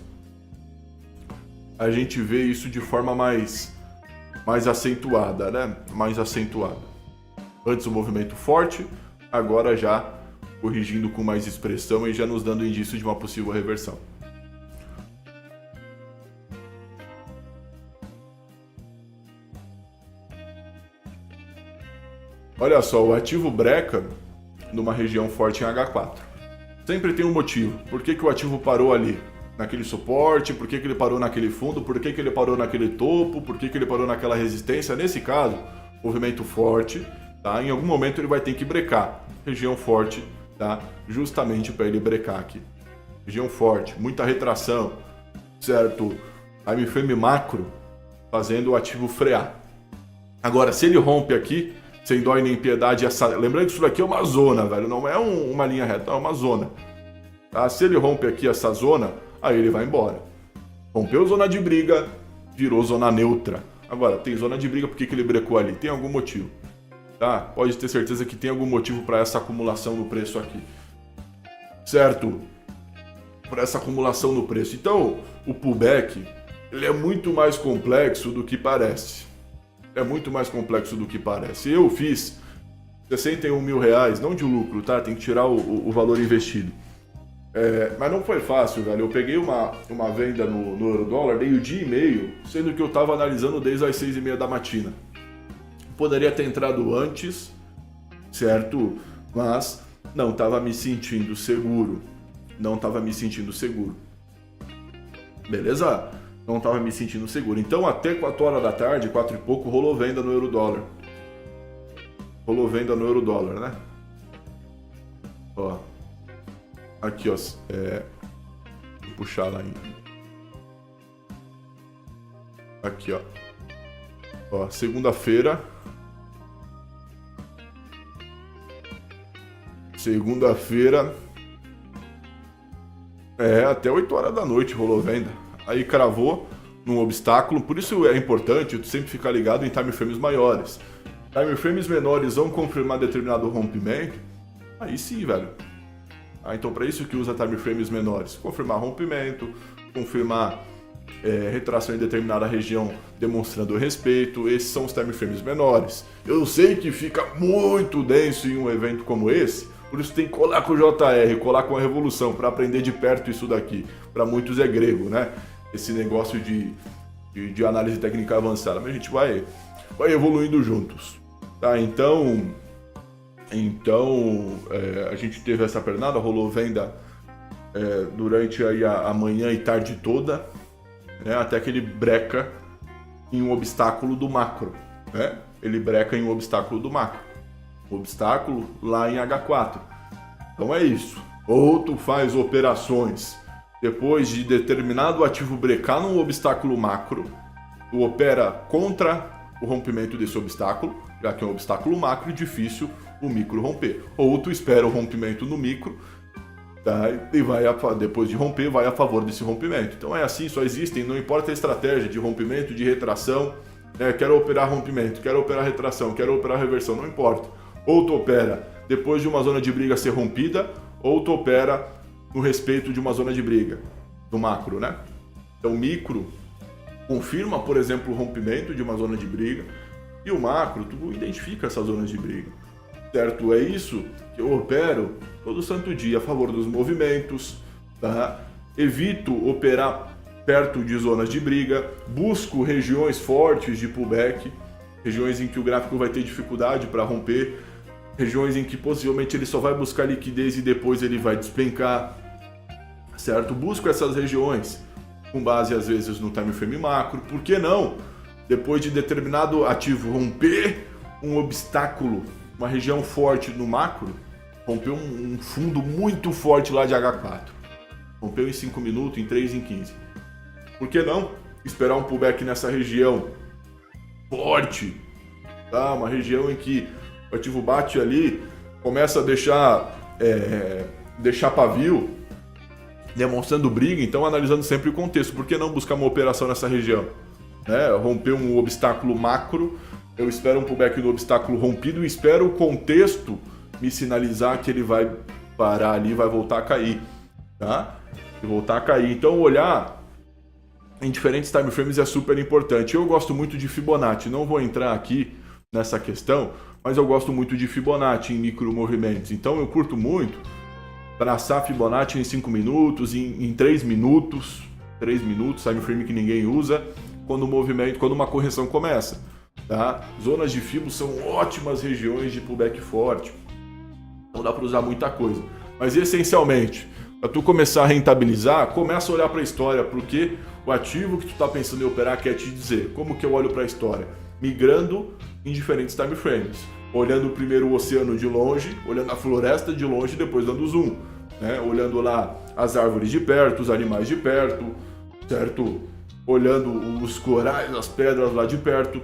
Speaker 1: a gente vê isso de forma mais mais acentuada, né? Mais acentuada. Antes o movimento forte, agora já corrigindo com mais expressão e já nos dando indício de uma possível reversão. Olha só, o ativo breca numa região forte em H4. Sempre tem um motivo. Por que o ativo parou ali? Naquele suporte, por que ele parou naquele fundo, por que ele parou naquele topo, por que ele parou naquela resistência. Nesse caso, movimento forte, tá? Em algum momento ele vai ter que brecar. Região forte, tá? Justamente para ele brecar aqui. Região forte, muita retração, certo? Time frame macro, fazendo o ativo frear. Agora, se ele rompe aqui, sem dó e nem piedade, lembrando que isso daqui é uma zona, velho, não é uma linha reta, é uma zona. Tá? Se ele rompe aqui essa zona, aí ele vai embora. Rompeu zona de briga, virou zona neutra. Agora, tem zona de briga, por que ele brecou ali? Tem algum motivo. Tá? Pode ter certeza que tem algum motivo para essa acumulação no preço aqui. Certo? Para essa acumulação no preço. Então, o pullback, ele é muito mais complexo do que parece. É muito mais complexo do que parece. Eu fiz 61 mil reais, não de lucro, tá? Tem que tirar o valor investido. Mas não foi fácil, velho. Eu peguei uma venda no euro-dólar, dei o dia e meio, sendo que eu tava analisando desde as 6h30 da matina. Poderia ter entrado antes, certo? Mas não tava me sentindo seguro. Não tava me sentindo seguro. Beleza? Não estava me sentindo seguro. Então, até 4 horas da tarde, 4 e pouco, rolou venda no euro-dólar. Rolou venda no euro-dólar, né? Ó. Aqui, ó. Vou puxar lá ainda. Aqui, ó. Ó, segunda-feira. Segunda-feira. Até 8 horas da noite rolou venda. Aí cravou num obstáculo, por isso é importante tu sempre ficar ligado em time frames maiores. Time frames menores vão confirmar determinado rompimento, aí sim, velho. Então para isso que usa time frames menores, confirmar rompimento, confirmar retração em determinada região demonstrando respeito, esses são os time frames menores. Eu sei que fica muito denso em um evento como esse, por isso tem que colar com o JR, colar com a Revolução, para aprender de perto isso daqui. Para muitos é grego, né? Esse negócio de análise técnica avançada, mas a gente vai evoluindo juntos, tá? Então a gente teve essa pernada, rolou venda durante aí a manhã e tarde toda, né? Até que ele breca em um obstáculo do macro, né? Ele breca em um obstáculo do macro, obstáculo lá em H4. Então é isso. Ou tu faz operações depois de determinado ativo brecar num obstáculo macro, tu opera contra o rompimento desse obstáculo, já que é um obstáculo macro e difícil o micro romper. Ou tu espera o rompimento no micro, tá? E depois de romper, vai a favor desse rompimento. Então é assim, só existem, não importa a estratégia de rompimento, de retração, né? Quero operar rompimento, quero operar retração, quero operar reversão, não importa. Ou tu opera depois de uma zona de briga ser rompida, ou tu opera no respeito de uma zona de briga, do macro, né? Então, o micro confirma, por exemplo, o rompimento de uma zona de briga, e o macro, tu identifica essas zonas de briga, certo? É isso que eu opero todo santo dia a favor dos movimentos, tá? Evito operar perto de zonas de briga, busco regiões fortes de pullback, regiões em que o gráfico vai ter dificuldade para romper, regiões em que possivelmente ele só vai buscar liquidez e depois ele vai despencar, certo? Busco essas regiões com base às vezes no time frame macro. Por que não? Depois de determinado ativo romper um obstáculo, uma região forte no macro, rompeu um fundo muito forte lá de H4. Rompeu em 5 minutos, em 3, em 15. Por que não esperar um pullback nessa região forte, tá? Uma região em que o ativo bate ali, começa a deixar pavio, demonstrando briga, então analisando sempre o contexto. Por que não buscar uma operação nessa região? Romper um obstáculo macro, eu espero um pullback no obstáculo rompido e espero o contexto me sinalizar que ele vai parar ali, vai voltar a cair, tá? E voltar a cair. Então olhar em diferentes time frames é super importante. Eu gosto muito de Fibonacci, não vou entrar aqui nessa questão, mas eu gosto muito de Fibonacci em micro movimentos. Então eu curto muito traçar Fibonacci em 5 minutos, em 3 minutos, time frame que ninguém usa, quando uma correção começa. Tá? Zonas de Fibo são ótimas regiões de pullback forte. Não dá para usar muita coisa. Mas essencialmente, para tu começar a rentabilizar, começa a olhar para a história, porque o ativo que tu está pensando em operar quer te dizer. Como que eu olho para a história? Migrando em diferentes time frames. Olhando primeiro o oceano de longe, olhando a floresta de longe, depois dando zoom. Né? Olhando lá as árvores de perto, os animais de perto, certo? Olhando os corais, as pedras lá de perto.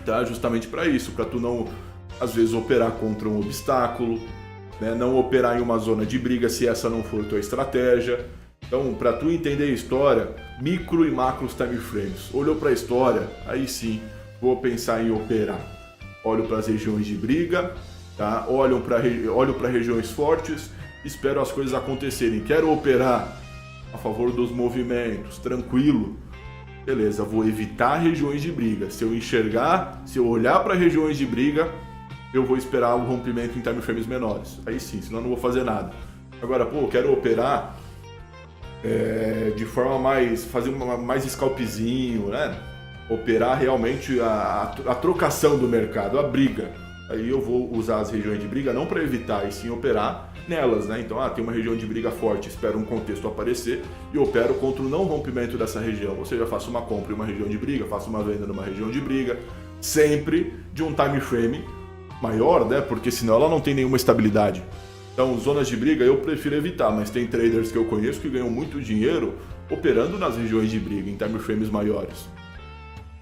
Speaker 1: Tá? Justamente para isso, para tu não, às vezes, operar contra um obstáculo, né? Não operar em uma zona de briga se essa não for tua estratégia. Então, para tu entender a história, micro e macros time frames. Olhou para a história, aí sim, vou pensar em operar. Olho para as regiões de briga, tá? Olho para regiões fortes, espero as coisas acontecerem. Quero operar a favor dos movimentos, tranquilo. Beleza, vou evitar regiões de briga. Se eu olhar para regiões de briga, eu vou esperar o rompimento em time frames menores. Aí sim, senão eu não vou fazer nada. Agora, eu quero operar de forma fazer mais scalpzinho, né? Operar realmente a trocação do mercado, a briga. Aí eu vou usar as regiões de briga não para evitar, e sim operar nelas, né? Então, tem uma região de briga forte, espero um contexto aparecer e opero contra o não rompimento dessa região. Ou seja, faço uma compra em uma região de briga, faço uma venda numa região de briga, sempre de um time frame maior, né? Porque senão ela não tem nenhuma estabilidade. Então, zonas de briga eu prefiro evitar, mas tem traders que eu conheço que ganham muito dinheiro operando nas regiões de briga, em time frames maiores.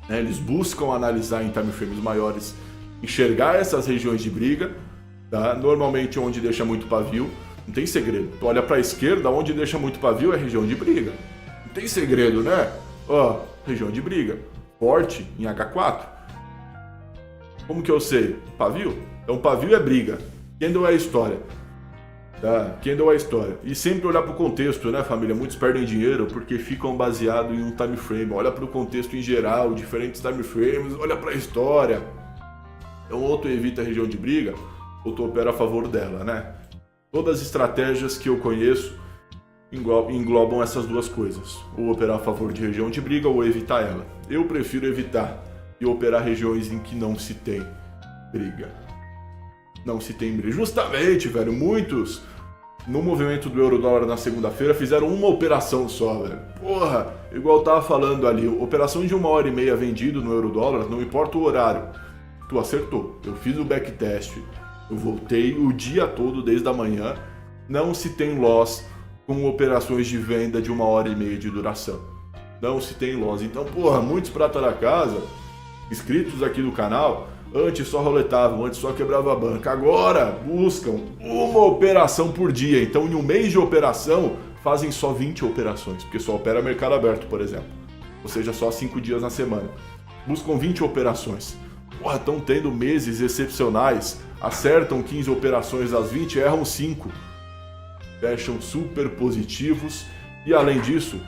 Speaker 1: Né? Eles buscam analisar em time frames maiores, enxergar essas regiões de briga, tá? Normalmente onde deixa muito pavio, não tem segredo. Tu olha para a esquerda, onde deixa muito pavio é região de briga. Não tem segredo, né? Região de briga. Forte em H4. Como que eu sei? Pavio? Então pavio é briga. Candle é história. Tá? Candle é história. E sempre olhar para o contexto, né, família? Muitos perdem dinheiro porque ficam baseados em um time frame. Olha para o contexto em geral, diferentes time frames, olha para a história. Então, ou tu evita a região de briga, ou tu opera a favor dela, né? Todas as estratégias que eu conheço englobam essas duas coisas. Ou operar a favor de região de briga, ou evitar ela. Eu prefiro evitar e operar regiões em que não se tem briga. Não se tem briga. Justamente, velho, muitos, no movimento do euro-dólar na segunda-feira, fizeram uma operação só, velho. Porra, igual eu tava falando ali, operação de 1h30 vendido no euro-dólar, não importa o horário. Tu acertou. Eu fiz o backtest, eu voltei o dia todo desde a manhã. Não se tem loss com operações de venda de 1h30 de duração. Não se tem loss. Então, porra, muitos prata da casa, inscritos aqui no canal, antes só roletavam, antes só quebrava a banca. Agora buscam uma operação por dia. Então, em um mês de operação, fazem só 20 operações, porque só opera mercado aberto, por exemplo. Ou seja, só 5 dias na semana. Buscam 20 operações. Porra, estão tendo meses excepcionais, acertam 15 operações das 20, erram 5. Fecham super positivos e, além disso,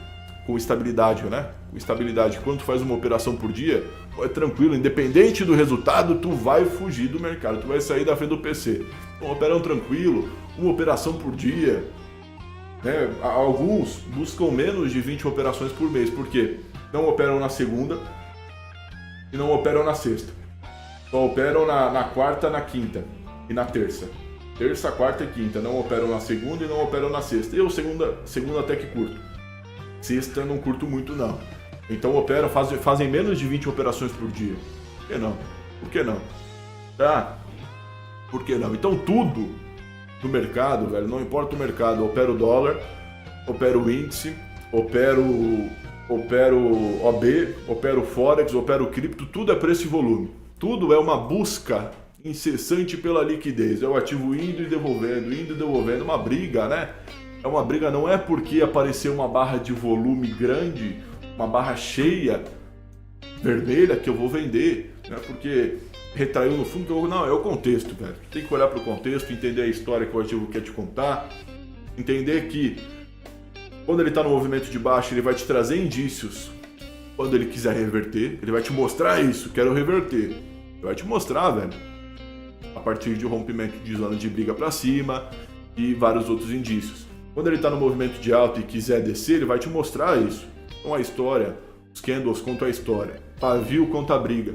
Speaker 1: com estabilidade, né? Com estabilidade. Quando tu faz uma operação por dia, é tranquilo, independente do resultado, tu vai fugir do mercado, tu vai sair da frente do PC. Então, operam tranquilo, uma operação por dia. Né? Alguns buscam menos de 20 operações por mês, porque não operam na segunda e não operam na sexta. Só operam na quarta, na quinta e na terça. Terça, quarta e quinta. Não operam na segunda e não operam na sexta. Eu segunda até que curto. Sexta não curto muito não. Então operam, fazem menos de 20 operações por dia. Por que não? Por que não? Tá? Por que não? Então tudo no mercado, velho, não importa o mercado. Eu opero dólar, opero índice, opero OB, opero Forex, opero cripto. Tudo é preço e volume. Tudo é uma busca incessante pela liquidez. É o ativo indo e devolvendo, uma briga, né? É uma briga, não é porque apareceu uma barra de volume grande, uma barra cheia, vermelha, que eu vou vender, né? Porque retraiu no fundo, não, é o contexto, velho. Tem que olhar para o contexto, entender a história que o ativo quer te contar, entender que Quando ele está no movimento de baixa, ele vai te trazer indícios. Quando ele quiser reverter, ele vai te mostrar isso, quero reverter. Ele vai te mostrar, velho. A partir de um rompimento de zona de briga para cima e vários outros indícios. Quando ele está no movimento de alta e quiser descer, ele vai te mostrar isso. Então a história, os candles contam a história, pavio conta a briga,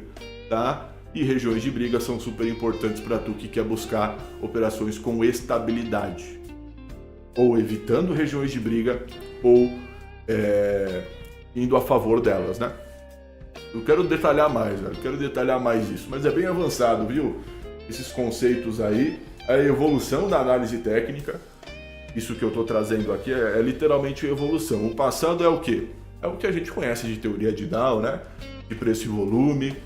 Speaker 1: tá? E regiões de briga são super importantes para tu que quer buscar operações com estabilidade. Ou evitando regiões de briga, ou indo a favor delas, né? Eu quero detalhar mais, velho. Quero detalhar mais isso, mas é bem avançado, viu? Esses conceitos aí, a evolução da análise técnica. Isso que eu estou trazendo aqui é literalmente evolução. O passado é o quê? É o que a gente conhece de teoria de Dow, né? De preço e volume,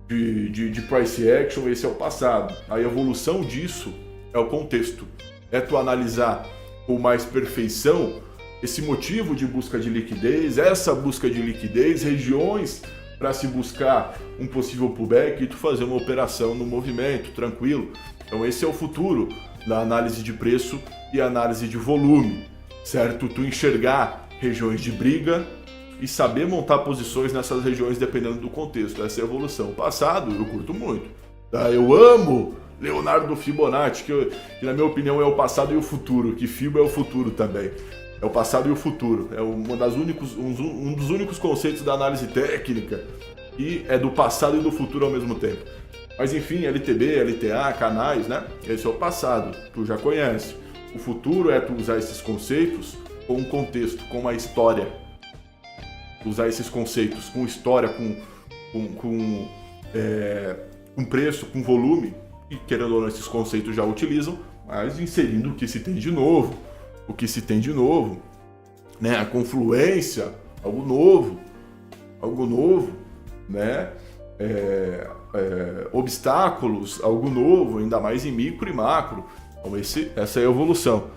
Speaker 1: de price action, esse é o passado. A evolução disso é o contexto. É tu analisar com mais perfeição esse motivo de busca de liquidez, essa busca de liquidez, regiões para se buscar um possível pullback e tu fazer uma operação no movimento, tranquilo. Então esse é o futuro da análise de preço e análise de volume, certo? Tu enxergar regiões de briga e saber montar posições nessas regiões dependendo do contexto. Essa é a evolução. O passado eu curto muito, tá? Eu amo Leonardo Fibonacci, que na minha opinião é o passado e o futuro, que Fibo é o futuro também. É o passado e o futuro. É um dos únicos conceitos da análise técnica e é do passado e do futuro ao mesmo tempo. Mas enfim, LTB, LTA, canais, né? Esse é o passado, tu já conhece. O futuro é tu usar esses conceitos com um contexto, com uma história. Usar esses conceitos com história, com preço, com volume. E querendo ou não, esses conceitos já utilizam, mas inserindo o que se tem de novo. O que se tem de novo, né? A confluência, algo novo, né? Obstáculos, algo novo, ainda mais em micro e macro. Então essa é a evolução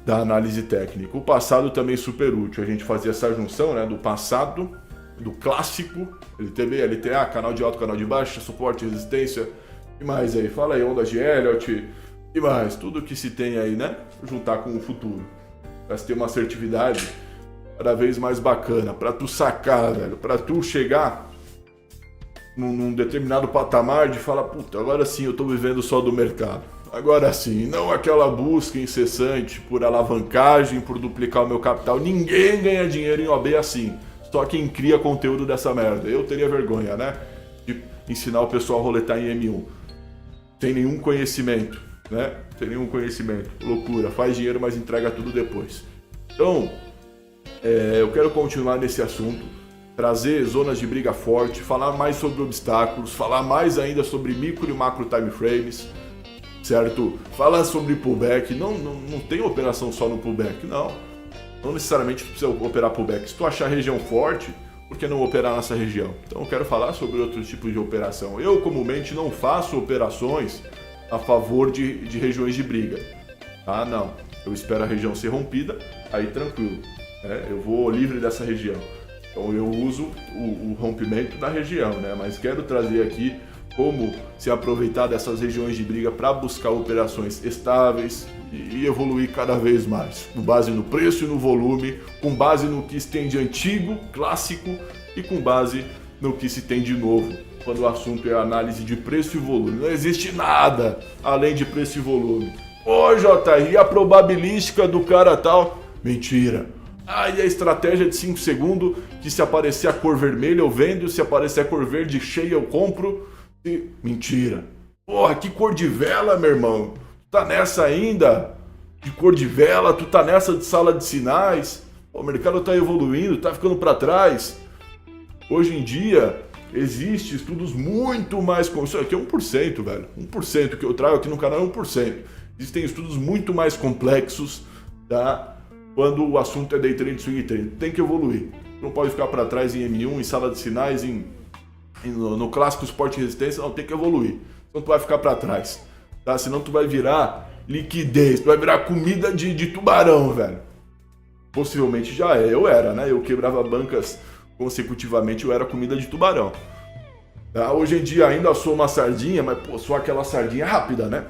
Speaker 1: da análise técnica. O passado também é super útil, a gente fazia essa junção, né? Do passado, do clássico, LTB, LTA, canal de alto, canal de baixo, suporte, resistência, e mais aí, fala aí, ondas de Elliott, e mais, tudo que se tem aí, né? Juntar com o futuro. Pra se ter uma assertividade cada vez mais bacana. Pra tu sacar, velho. Pra tu chegar num determinado patamar de falar, puta, agora sim eu tô vivendo só do mercado. Agora sim, não aquela busca incessante por alavancagem, por duplicar o meu capital. Ninguém ganha dinheiro em OB assim. Só quem cria conteúdo dessa merda. Eu teria vergonha, né? De ensinar o pessoal a roletar em M1. Sem nenhum conhecimento. Né? Sem nenhum conhecimento, loucura, faz dinheiro, mas entrega tudo depois. Então, eu quero continuar nesse assunto, trazer zonas de briga forte, falar mais sobre obstáculos, falar mais ainda sobre micro e macro time frames, certo? Falar sobre pullback, não tem operação só no pullback, não necessariamente tu precisa operar pullback. Se tu achar a região forte, por que não operar nessa região? Então eu quero falar sobre outros tipos de operação. Eu comumente não faço operações a favor de regiões de briga. Ah, não. Eu espero a região ser rompida, aí tranquilo. Né? Eu vou livre dessa região. Então eu uso o rompimento da região, né? Mas quero trazer aqui como se aproveitar dessas regiões de briga para buscar operações estáveis e evoluir cada vez mais, com base no preço e no volume, com base no que se tem de antigo, clássico e com base no que se tem de novo. Quando o assunto é análise de preço e volume. Não existe nada além de preço e volume. Ô, JR, e a probabilística do cara tal? Mentira. Ah, e a estratégia de 5 segundos, que se aparecer a cor vermelha eu vendo, se aparecer a cor verde cheia eu compro. Mentira. Porra, que cor de vela, meu irmão. Tu tá nessa ainda? De cor de vela? Tu tá nessa de sala de sinais? Pô, o mercado tá evoluindo, tá ficando para trás. Hoje em dia... Existem estudos muito mais... Isso aqui é 1%, velho. 1% que eu trago aqui no canal é 1%. Existem estudos muito mais complexos, tá? Quando o assunto é day trade, swing trade. Tem que evoluir. Não pode ficar para trás em M1, em sala de sinais, no clássico suporte e resistência. Não, tem que evoluir. Senão tu vai ficar para trás, tá? Senão tu vai virar liquidez. Tu vai virar comida de tubarão, velho. Possivelmente já é. Eu era, né? Eu quebrava bancas... consecutivamente eu era comida de tubarão. Tá? Hoje em dia ainda sou uma sardinha, mas pô, sou aquela sardinha rápida, né?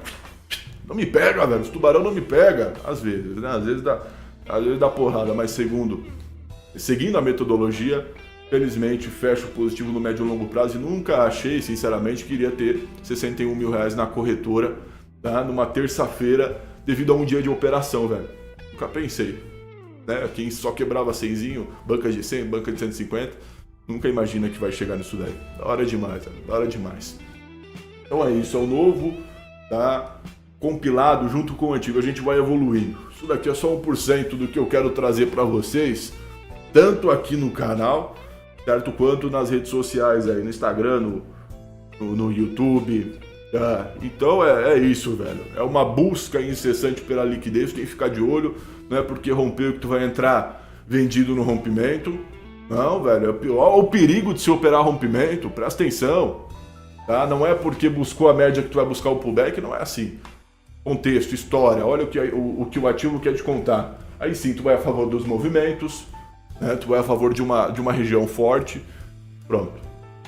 Speaker 1: Não me pega, velho. Os tubarão não me pega. Às vezes, né? Às vezes dá Às vezes dá porrada, mas seguindo a metodologia, felizmente fecho positivo no médio e longo prazo e nunca achei, sinceramente, que iria ter 61 mil reais na corretora, tá? Numa terça-feira, devido a um dia de operação, velho. Nunca pensei, né? Quem só quebrava 100zinho, banca de 100, banca de 150, nunca imagina que vai chegar nisso daí. Da hora demais, velho. Da hora demais. Então é isso, é o novo, tá? Compilado junto com o antigo, a gente vai evoluindo. Isso daqui é só 1% do que eu quero trazer para vocês, tanto aqui no canal, certo? Quanto nas redes sociais aí, no Instagram, no YouTube. Tá? Então é isso, velho. É uma busca incessante pela liquidez, tem que ficar de olho. Não é porque rompeu que tu vai entrar vendido no rompimento. Não, velho, é pior. Olha o perigo de se operar rompimento, presta atenção. Tá? Não é porque buscou a média que tu vai buscar o pullback, não é assim. Contexto, história, olha o que o ativo quer te contar. Aí sim, tu vai a favor dos movimentos, né? Tu vai a favor de uma região forte. Pronto.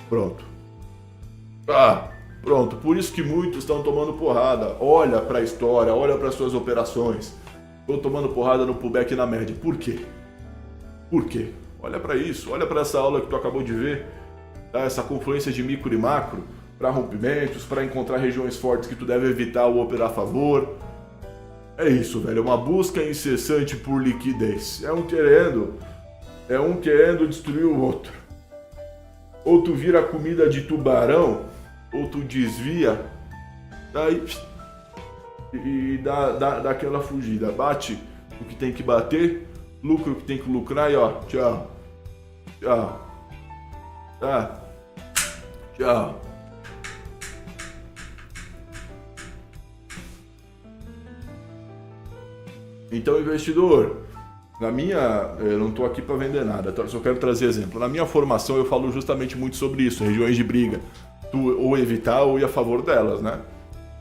Speaker 1: Pronto. Por isso que muitos estão tomando porrada. Olha para a história, olha para suas operações. Estou tomando porrada no pullback e na média. Por quê? Olha para isso, olha para essa aula que tu acabou de ver. Tá? Essa confluência de micro e macro para rompimentos, para encontrar regiões fortes que tu deve evitar ou operar a favor. É isso, velho. É uma busca incessante por liquidez. É um querendo destruir o outro. Ou tu vira comida de tubarão, ou tu desvia, daí e dá aquela fugida. Bate o que tem que bater, lucra o que tem que lucrar e ó, tchau. Tá? Tchau. Então, investidor, eu não estou aqui para vender nada, só quero trazer exemplo. Na minha formação eu falo justamente muito sobre isso, regiões de briga. Tu ou evitar ou ir a favor delas, né?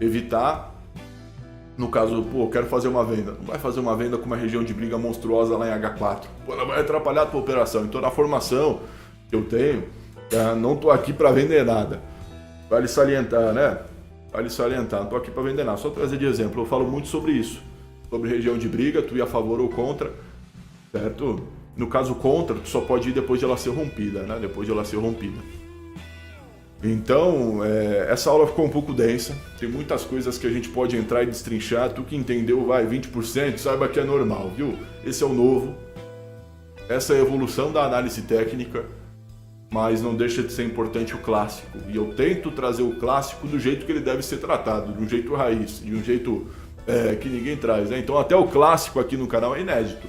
Speaker 1: Evitar, no caso, eu quero fazer uma venda. Não vai fazer uma venda com uma região de briga monstruosa lá em H4. Ela vai atrapalhar a tua operação. Então, na formação que eu tenho, não estou aqui para vender nada. Vale salientar, né? Não estou aqui para vender nada. Só trazer de exemplo, eu falo muito sobre isso. Sobre região de briga, tu ir a favor ou contra, certo? No caso contra, tu só pode ir depois de ela ser rompida, né? Então, essa aula ficou um pouco densa, tem muitas coisas que a gente pode entrar e destrinchar. Tu que entendeu, 20%, saiba que é normal, viu? Esse é o novo, essa é a evolução da análise técnica, mas não deixa de ser importante o clássico. E eu tento trazer o clássico do jeito que ele deve ser tratado, de um jeito raiz, de um jeito que ninguém traz, né? Então até o clássico aqui no canal é inédito.